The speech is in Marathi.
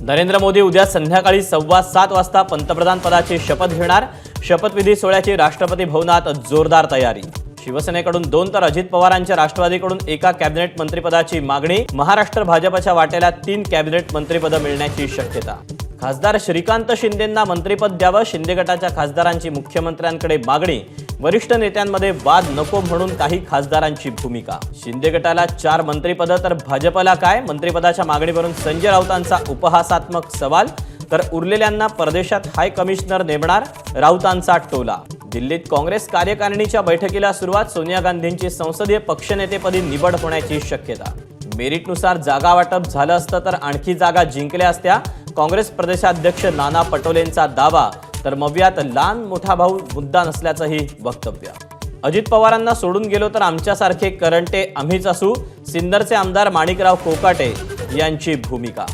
नरेंद्र मोदी उद्या संध्याकाळी 7:15 वाजता पंतप्रधान पदाची शपथ घेणार। शपथविधी सोहळ्याची राष्ट्रपती भवनात जोरदार तयारी। शिवसेनेकडून 2 तर अजित पवारांच्या राष्ट्रवादीकडून एका कॅबिनेट मंत्रिपदाची मागणी। महाराष्ट्र भाजपच्या वाट्याला 3 कॅबिनेट मंत्रिपद मिळण्याची शक्यता। खासदार श्रीकांत शिंदेंना मंत्रिपद द्यावं, शिंदे गटाच्या खासदारांची मुख्यमंत्र्यांकडे मागणी। वरिष्ठ नेत्यांमध्ये वाद नको म्हणून काही खासदारांची भूमिका। शिंदे गटाला 4 मंत्रिपद तर भाजपला काय? मंत्रिपदाच्या मागणीवरून संजय राऊतांचा उपहासात्मक सवाल। तर उरलेल्यांना परदेशात हाय कमिशनर नेमणार, राऊतांचा टोला। दिल्लीत काँग्रेस कार्यकारिणीच्या बैठकीला सुरुवात। सोनिया गांधींची संसदीय पक्षनेतेपदी निवड होण्याची शक्यता। मेरिटनुसार जागा वाटप झालं असतं तर आणखी जागा जिंकल्या असत्या, काँग्रेस प्रदेशाध्यक्ष नाना पटोलेंचा दावा। तर मवियात लहान मोठा भाऊ मुद्दा नसल्याचंही वक्तव्य। अजित पवारांना सोडून गेलो तर आमच्यासारखे करंटे आम्हीच असू, सिन्नरचे आमदार माणिकराव कोकाटे यांची भूमिका।